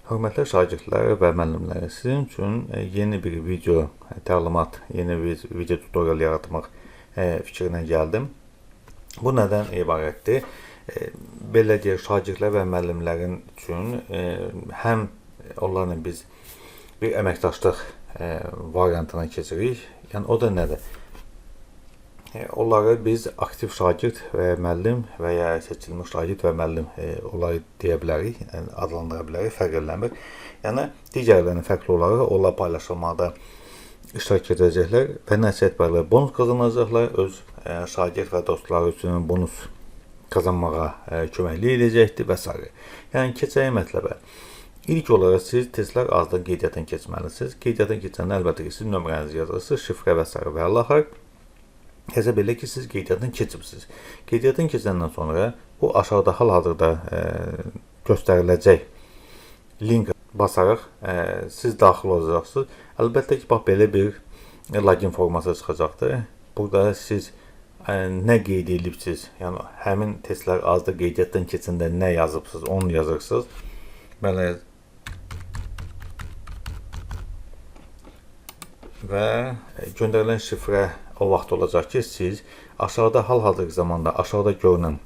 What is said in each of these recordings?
Hörmətli şagirdlər və müəllimlər, sizin üçün yeni bir video təlimat, yeni bir video tutorial yaratmaq fikrinə gəldim. Bu nədən ibarətdir? Belə deyək, şagirdlər və müəllimlərin üçün həm onlarla biz bir əməkdaşlıq variantına keçirik. Yəni o da nədir? Onları biz aktiv şagird və müəllim və ya seçilmiş şagird və müəllim onları deyə bilərik, yəni adlandıra bilərik, fərq eləmir. Yəni digərlərindən fərqli olaraq onlar paylaşılmada iştirak edəcəklər və nəticə etibarilə bonus qazanacaqlar. Öz şagird və dostları üçün bonus qazanmağa köməklik edəcəkdir və s. Yəni keçək mətləbə. İlk olaraq siz testlər azdan qeydiyyatdan keçməlisiniz. Qeydiyyatdan keçəndə əlbəttə ki, siz nömrənizi yazırsınız, şifrə və s. və əlaxır. Hesab elə ki, siz qeydiyyatdan keçibsiniz. Qeydiyyatdan keçəndən sonra bu aşağıda hal-hazırda göstəriləcək link basaraq siz daxil olacaqsınız. Əlbəttə ki, bax belə bir login forması çıxacaqdır. Burada siz nə qeyd edibsiniz, yəni həmin testlər azda qeydiyyatdan keçəndə nə yazıbsınız, onu yazırsınız. Belə və göndərilən şifrə o vaxt olacaq ki, siz aşağıda hal-hazırki zamanda aşağıda görünən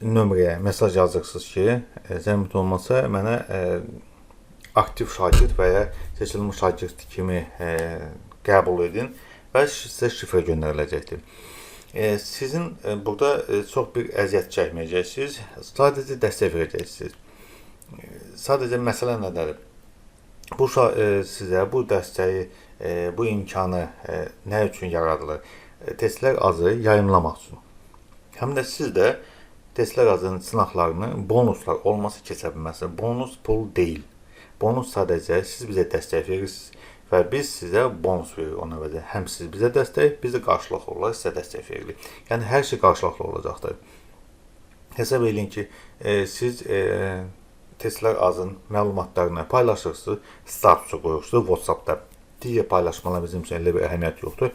nömrəyə mesaj yazırsınız ki, zəhmət olmasa mənə aktiv şagird və ya seçilmiş şagird kimi qəbul edin və sizə şifrə göndəriləcəkdir. Sizin burada çox bir əziyyət çəkməyəcəksiniz, sadəcə dəstək verəcəksiniz. Sadəcə məsələ nədədir? Bu sizə bu dəstəyi, bu imkanı nə üçün yaradılır? Testlər azı yayımlamaq üçün. Həm də siz də testlər azının sınaqlarını bonuslar olması keçə bilməlisiniz. Bonus pul deyil. Bonus sadəcə siz bizə dəstək verirsiniz və biz sizə bonus veririk ona əvəzə. Həm siz bizə dəstək, biz də qarşılıqlı olaraq sizə dəstək veririk. Yəni hər şey qarşılıqlı olacaqdır. Hesab edin ki, siz testlər azın məlumatlarını paylaşırsınız, statusu qoyursunuz WhatsApp-da. Digər paylaşmalar bizim üçün elə bir əhəmiyyət yoxdur.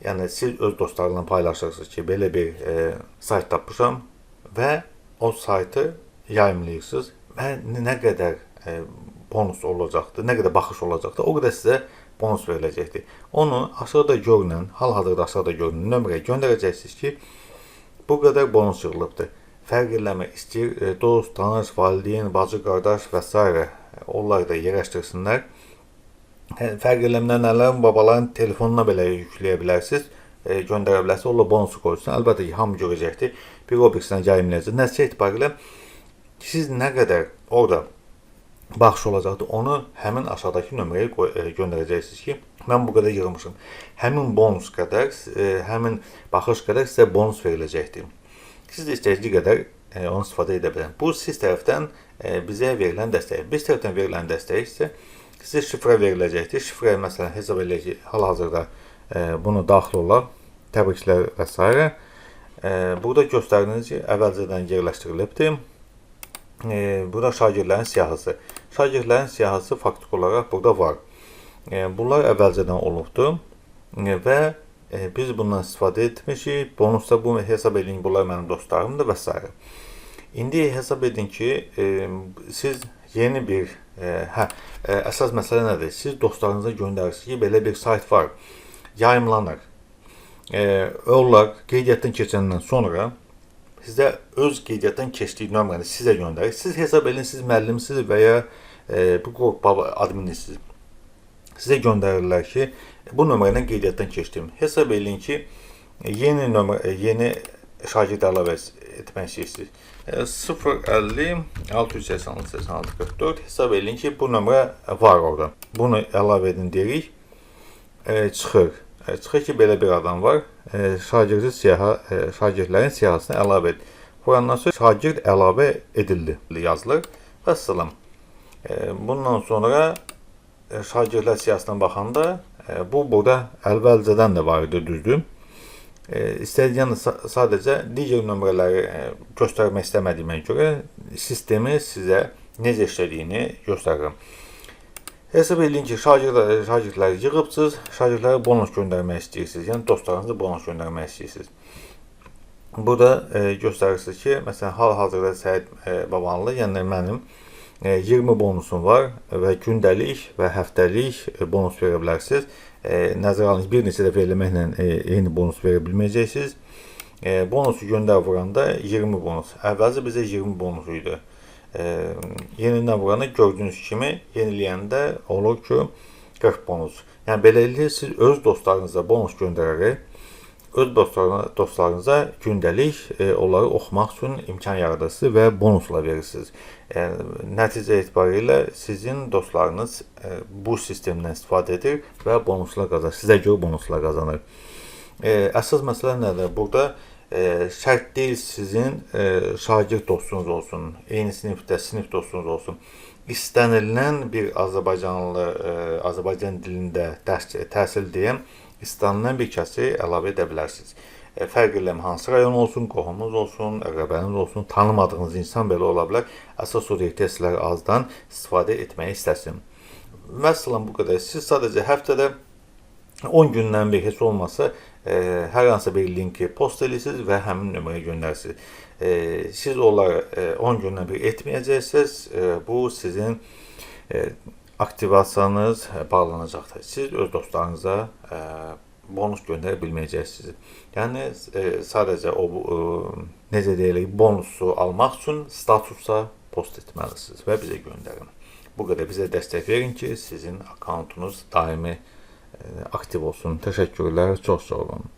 Yəni siz öz dostlarla paylaşırsınız ki, belə bir sayt tapmışam və o saytı yayımlayırsınız və nə qədər bonus olacaqdır, nə qədər baxış olacaqdır, o qədər sizə bonus veriləcəkdir. Onu aşağıda görünən, hal-hazırda aşağıda görünən nömrəyə göndərəcəksiniz ki, bu qədər bonus yığılıbdır. Fərq eləmək istəyir, dost, tanış, valideyn, bacı, qardaş və s. Onları da yerləşdirsinlər. Fərq eləmdən nələr, babaların telefonuna belə yükləyə bilərsiniz, göndərə bilərsiniz, onunla bonusu qoyursun. Əlbəttə ki, hamı görəcəkdir, bir o birisindən yayımlayacaq. Nəticə etibarilə siz nə qədər orada baxış olacaqdır, onu həmin aşağıdakı nömrəyə göndərəcəksiniz ki, mən bu qədər yığmışım. Həmin bonus qədər, həmin baxış qədər sizə bonus veriləcəkdir. Siz də istəyəcək qədər onu istifadə edə bilən. Bu, siz tərəfdən bizə verilən dəstək. Biz tərəfdən verilən dəstək isə sizə şifrə veriləcəkdir. Şifrə, məsələn, hesab edək ki, hal-hazırda bunu daxil olar, təbriklər və s. Burada göstərdiyiniz ki, əvvəlcədən yerləşdirilibdir. Burada şagirdlərin siyahısı. Şagirdlərin siyahısı faktik olaraq burada var. Bunlar əvvəlcədən olubdur və biz bundan istifadə etmişik. Bonusda bu hesab edin, bunlar mənim dostlarımdır və s. İndi hesab edin ki, siz yeni bir, əsas məsələ nədir? Siz dostlarınıza göndərirsiniz ki, belə bir sayt var, yayımlanır. Onlar qeydiyyatdan keçəndən sonra sizə öz qeydiyyatdan keçdiyi nömrəni sizə göndərir. Siz hesab edin, siz müəllimsiniz və ya bu qrup adminisiniz. Sizə göndərirlər ki, bu nömrə ilə qeydiyyatdan keçdim. Hesab edin ki, yeni şagird əlavə etmək istəyirsiniz. 050 686 86 44 hesab edin ki, bu nömrə var orada. Bunu əlavə edin deyirik. Çıxır. Çıxır ki, belə bir adam var. Şagirdlərin siyahısını əlavə et. Burandan sonra şagird əlavə edildi yazılır və salam. Bundan sonra şagirdlər siyahısına baxanda bu burada əvvəlcədən də var idi, düzdür. İstədiyən sadəcə digər nömrələri göstərmək istəmədiyimə görə sistemi sizə necə işlədiyini göstərirəm. Hesab edin ki, şagirdləri yığıbsınız, şagirdlərə bonus göndərmək istəyirsiniz, yəni dostlarınıza bonus göndərmək istəyirsiniz. Burada göstərirsiniz ki, məsələn, hal-hazırda Səid Babanlı, yəni mənim 20 bonusun var və gündəlik və həftəlik bonus verə bilərsiniz. Nəzərə alın ki, bir neçə dəfə eləməklə eyni bonus verə bilməyəcəksiniz. Bonusu göndər vuranda 20 bonus. Əvvəlcə bizə 20 bonus idi. Yenidən vuranda gördüyünüz kimi yeniləyəndə olur ki 40 bonus. Yəni beləliklə siz öz dostlarınıza bonus göndərərək öz dostlarınıza gündəlik onları oxumaq üçün imkan yaradırsınız və bonusla verirsiniz. Nəticə etibarilə sizin dostlarınız bu sistemdən istifadə edir və bonuslar qazanır. Sizə görə bonuslar qazanır. Əsas məsələ nədir? Burada şərt deyil sizin şagird dostunuz olsun, eyni sinifdə sinif dostunuz olsun. İstənilən bir Azərbaycanlı, Azərbaycan dilində təhsil deyən İstənilən bir kəsi əlavə edə bilərsiniz. Fərq eləmir, hansı rayon olsun, qohumunuz olsun, əqrəbəniz olsun, tanımadığınız insan belə ola bilər. Əsas odur ki, testlər azdan istifadə etməyi istəsin. Məsələn, bu qədər. Siz sadəcə həftədə 10 gündən bir heç olmasa hər hansı bir linki post edirsiniz və həmin nömrəyə göndərirsiniz. Siz onları 10 gündən bir etməyəcəksiniz, bu sizin aktivasiyanız bağlanacaqdır. Siz öz dostlarınıza bonus göndərə bilməyəcəksiniz. Yəni sadəcə o necə deyirik, bonusu almaq üçün statusa post etməlisiniz və bizə göndərin. Bu qədər bizə dəstək verin ki, sizin akkauntunuz daimi aktiv olsun. Təşəkkürlər, çox sağ olun.